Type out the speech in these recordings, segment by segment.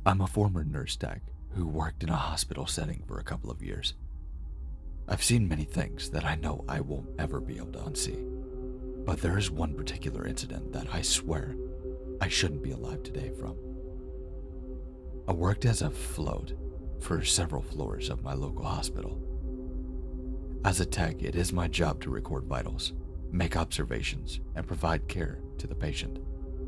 I'm a former nurse tech who worked in a hospital setting for a couple of years. I've seen many things that I know I won't ever be able to unsee, but there is one particular incident that I swear I shouldn't be alive today from. I worked as a float for several floors of my local hospital. As a tech, it is my job to record vitals, make observations, and provide care to the patient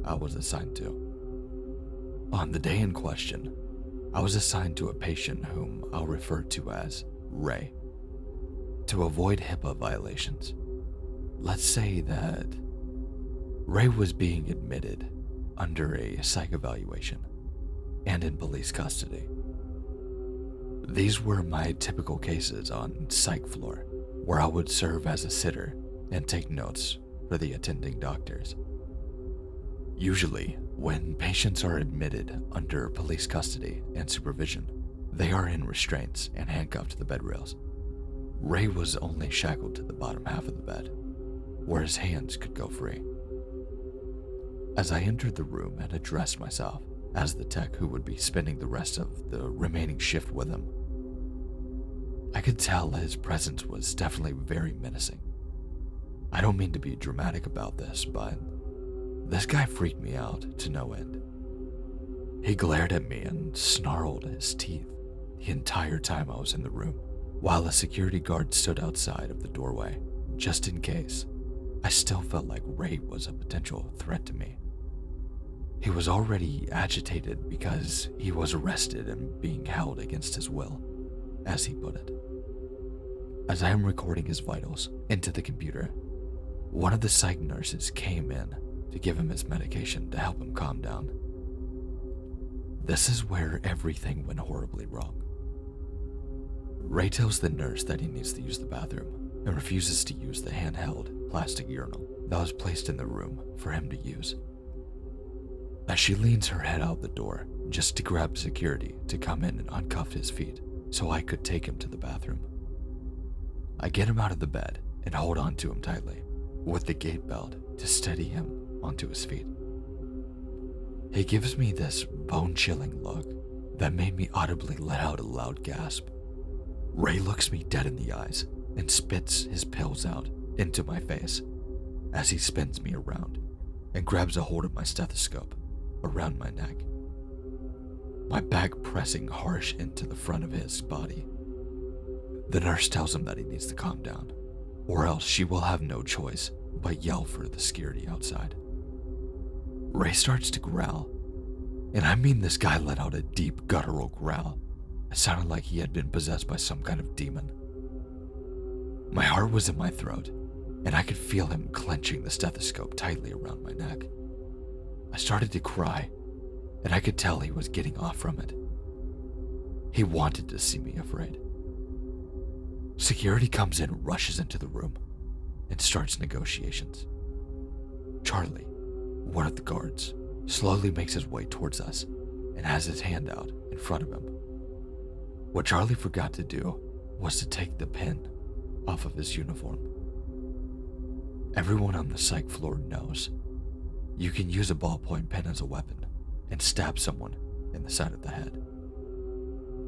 I was assigned to. On the day in question, I was assigned to a patient whom I'll refer to as Ray. To avoid HIPAA violations, let's say that Ray was being admitted under a psych evaluation and in police custody. These were my typical cases on psych floor, where I would serve as a sitter and take notes for the attending doctors. Usually, when patients are admitted under police custody and supervision, they are in restraints and handcuffed to the bed rails. Ray was only shackled to the bottom half of the bed, where his hands could go free. As I entered the room and addressed myself as the tech who would be spending the rest of the remaining shift with him, I could tell his presence was definitely very menacing. I don't mean to be dramatic about this, but this guy freaked me out to no end. He glared at me and snarled his teeth the entire time I was in the room, while a security guard stood outside of the doorway, just in case. I still felt like Ray was a potential threat to me. He was already agitated because he was arrested and being held against his will, as he put it. As I am recording his vitals into the computer, one of the psych nurses came in to give him his medication to help him calm down. This is where everything went horribly wrong. Ray tells the nurse that he needs to use the bathroom and refuses to use the handheld plastic urinal that was placed in the room for him to use. As she leans her head out the door just to grab security to come in and uncuff his feet so I could take him to the bathroom, I get him out of the bed and hold on to him tightly with the gate belt to steady him onto his feet. He gives me this bone-chilling look that made me audibly let out a loud gasp. Ray looks me dead in the eyes and spits his pills out into my face as he spins me around and grabs a hold of my stethoscope around my neck, my back pressing harsh into the front of his body. The nurse tells him that he needs to calm down, or else she will have no choice but yell for the security outside. Ray starts to growl, and I mean this guy let out a deep guttural growl. It sounded like he had been possessed by some kind of demon. My heart was in my throat, and I could feel him clenching the stethoscope tightly around my neck. I started to cry, and I could tell he was getting off from it. He wanted to see me afraid. Security comes in, rushes into the room, and starts negotiations. Charlie, one of the guards, slowly makes his way towards us and has his hand out in front of him. What Charlie forgot to do was to take the pin off of his uniform. Everyone on the psych floor knows you can use a ballpoint pen as a weapon and stab someone in the side of the head.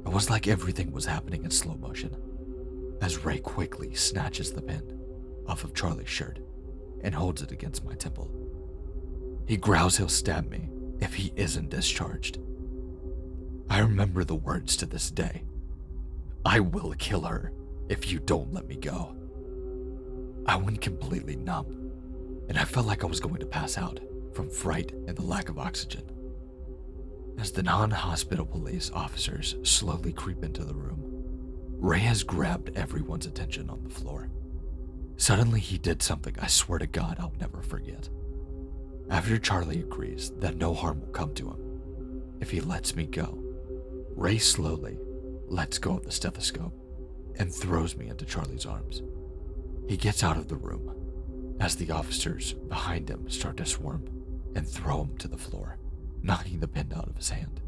It was like everything was happening in slow motion as Ray quickly snatches the pin off of Charlie's shirt and holds it against my temple. He growls he'll stab me if he isn't discharged. I remember the words to this day. "I will kill her if you don't let me go." I went completely numb, and I felt like I was going to pass out from fright and the lack of oxygen. As the non-hospital police officers slowly creep into the room, Ray has grabbed everyone's attention on the floor. Suddenly he did something I swear to God I'll never forget. After Charlie agrees that no harm will come to him if he lets me go, Ray slowly lets go of the stethoscope and throws me into Charlie's arms. He gets out of the room as the officers behind him start to swarm and throw him to the floor, knocking the pin out of his hand.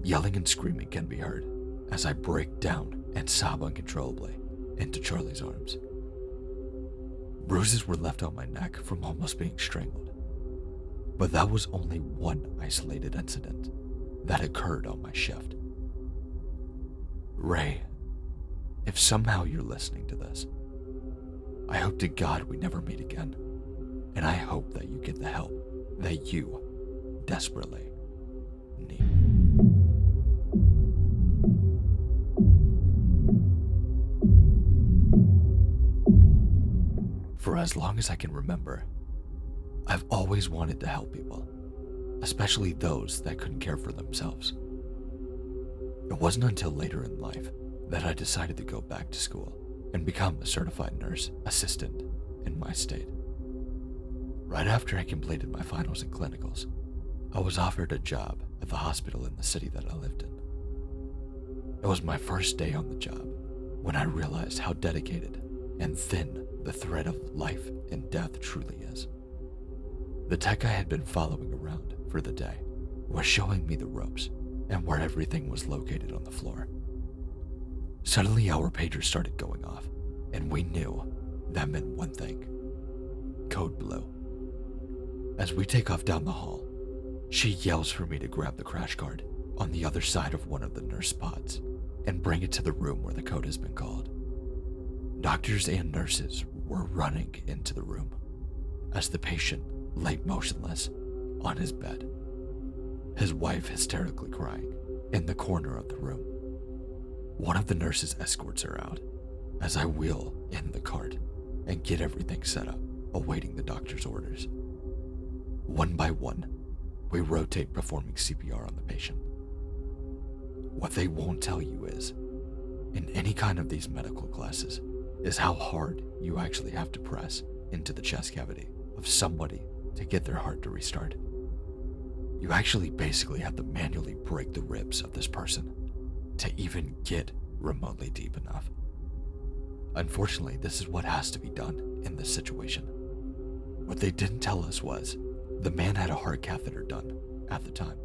Yelling and screaming can be heard as I break down and sob uncontrollably into Charlie's arms. Bruises were left on my neck from almost being strangled. But that was only one isolated incident. that occurred on my shift. Ray, if somehow you're listening to this, I hope to God we never meet again, and I hope that you get the help that you desperately need. For as long as I can remember, I've always wanted to help people, especially those that couldn't care for themselves. It wasn't until later in life that I decided to go back to school and become a certified nurse assistant in my state. Right after I completed my finals and clinicals, I was offered a job at the hospital in the city that I lived in. It was my first day on the job when I realized how dedicated and thin the thread of life and death truly is. The tech I had been following around for the day was showing me the ropes and where everything was located on the floor. Suddenly our pager started going off, and we knew that meant one thing: code blue. As we take off down the hall, she yells for me to grab the crash card on the other side of one of the nurse pods and bring it to the room where the code has been called. Doctors and nurses were running into the room as the patient lay motionless on his bed, his wife hysterically crying in the corner of the room. One of the nurses escorts her out as I wheel in the cart and get everything set up, awaiting the doctor's orders. One by one, we rotate performing CPR on the patient. What they won't tell you is, in any kind of these medical classes, is how hard you actually have to press into the chest cavity of somebody to get their heart to restart. You actually basically have to manually break the ribs of this person to even get remotely deep enough. Unfortunately, this is what has to be done in this situation. What they didn't tell us was the man had a heart catheter done at the time.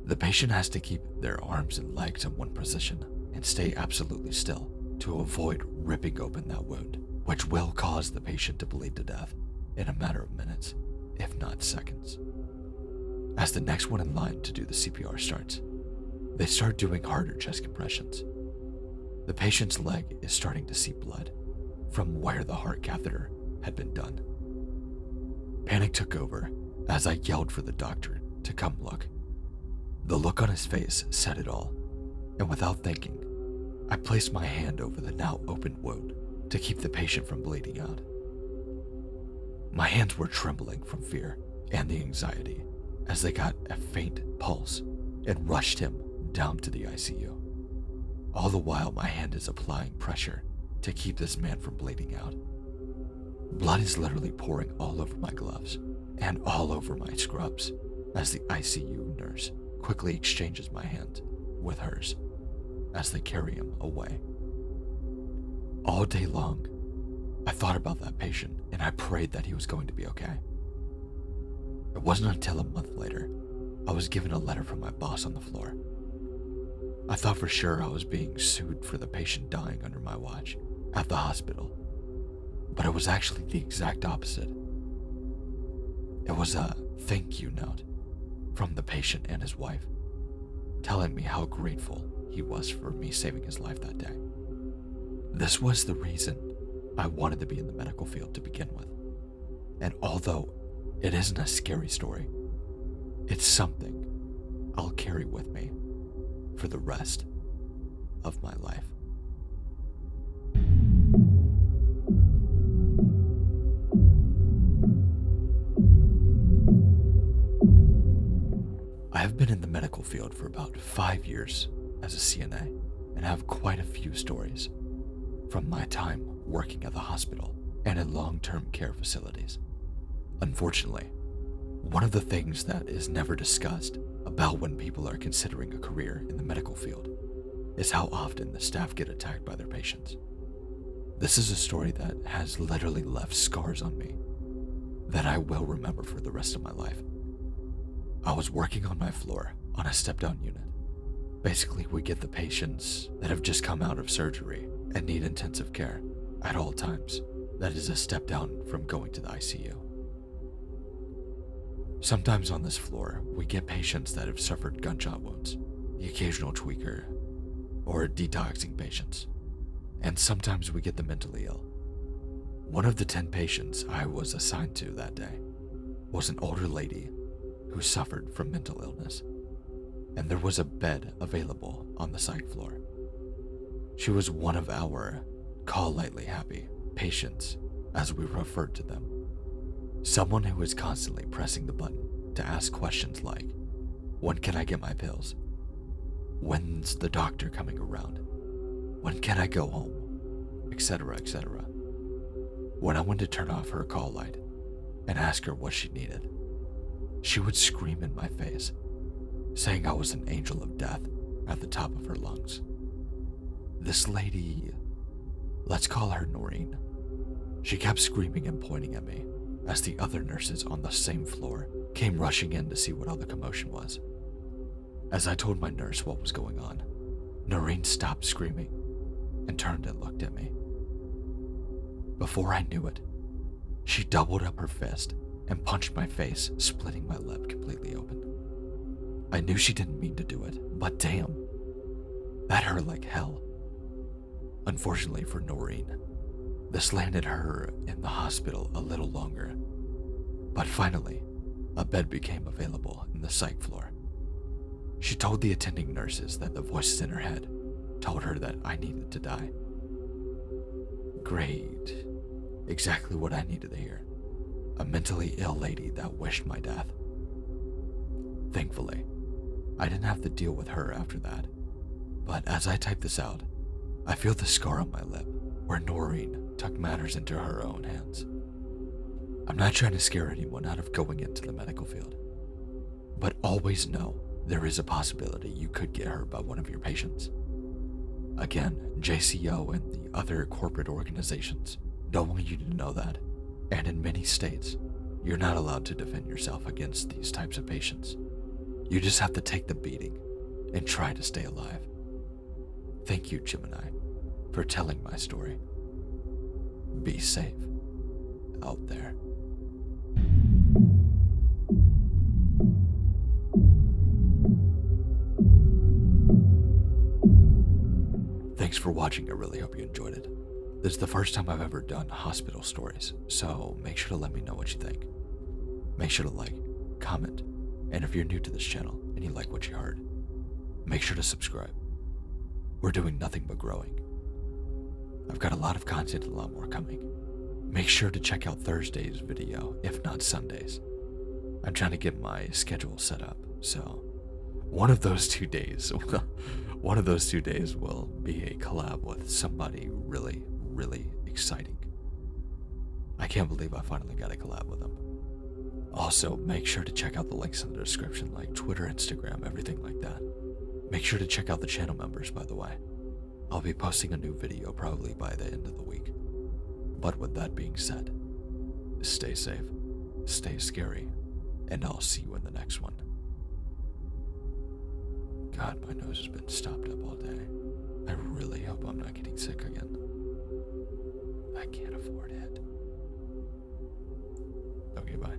The patient has to keep their arms and legs in one position and stay absolutely still to avoid ripping open that wound, which will cause the patient to bleed to death in a matter of minutes, if not seconds. As the next one in line to do the CPR starts, they start doing harder chest compressions. The patient's leg is starting to see blood from where the heart catheter had been done. Panic took over as I yelled for the doctor to come look. The look on his face said it all, and without thinking, I placed my hand over the now open wound to keep the patient from bleeding out. My hands were trembling from fear and the anxiety as they got a faint pulse and rushed him down to the ICU. All the while, my hand is applying pressure to keep this man from bleeding out. Blood is literally pouring all over my gloves and all over my scrubs as the ICU nurse quickly exchanges my hand with hers as they carry him away. All day long, I thought about that patient and I prayed that he was going to be okay. It wasn't until a month later I was given a letter from my boss on the floor. I thought for sure I was being sued for the patient dying under my watch at the hospital, but it was actually the exact opposite. It was a thank you note from the patient and his wife, telling me how grateful he was for me saving his life that day. This was the reason I wanted to be in the medical field to begin with, and although it isn't a scary story, it's something I'll carry with me for the rest of my life. I have been in the medical field for about 5 years as a CNA and have quite a few stories from my time working at the hospital and in long-term care facilities. Unfortunately, one of the things that is never discussed about when people are considering a career in the medical field is how often the staff get attacked by their patients. This is a story that has literally left scars on me that I will remember for the rest of my life. I was working on my floor on a step-down unit. Basically, we get the patients that have just come out of surgery and need intensive care at all times. That is a step down from going to the ICU. Sometimes on this floor, we get patients that have suffered gunshot wounds, the occasional tweaker, or detoxing patients, and sometimes we get the mentally ill. One of the 10 patients I was assigned to that day was an older lady who suffered from mental illness, and there was a bed available on the psych floor. She was one of our call lightly happy patients, as we referred to them. Someone who was constantly pressing the button to ask questions like, when can I get my pills? When's the doctor coming around? When can I go home? Etc., etc. When I went to turn off her call light and ask her what she needed, she would scream in my face, saying I was an angel of death at the top of her lungs. This lady, let's call her Noreen, she kept screaming and pointing at me as the other nurses on the same floor came rushing in to see what all the commotion was. As I told my nurse what was going on, Noreen stopped screaming and turned and looked at me. Before I knew it, she doubled up her fist and punched my face, splitting my lip completely open. I knew she didn't mean to do it, but damn, that hurt like hell. Unfortunately for Noreen, this landed her in the hospital a little longer, but finally, a bed became available in the psych floor. She told the attending nurses that the voices in her head told her that I needed to die. Great. Exactly what I needed to hear. A mentally ill lady that wished my death. Thankfully, I didn't have to deal with her after that, but as I type this out, I feel the scar on my lip where Noreen took matters into her own hands. I'm not trying to scare anyone out of going into the medical field, but always know there is a possibility you could get hurt by one of your patients. Again, JCO and the other corporate organizations don't want you to know that, and in many states, you're not allowed to defend yourself against these types of patients. You just have to take the beating and try to stay alive. Thank you, Gemini, for telling my story. Be safe out there. Thanks for watching. I really hope you enjoyed it. This is the first time I've ever done hospital stories, so make sure to let me know what you think. Make sure to like, comment, and if you're new to this channel and you like what you heard, make sure to subscribe. We're doing nothing but growing. I've got a lot of content and a lot more coming. Make sure to check out Thursday's video, if not Sundays. I'm trying to get my schedule set up, so one of those 2 days will be a collab with somebody really, really exciting. I can't believe I finally got a collab with them. Also, make sure to check out the links in the description, like Twitter, Instagram, everything like that. Make sure to check out the channel members, by the way. I'll be posting a new video probably by the end of the week. But with that being said, stay safe, stay scary, and I'll see you in the next one. God, my nose has been stopped up all day. I really hope I'm not getting sick again. I can't afford it. Okay, bye.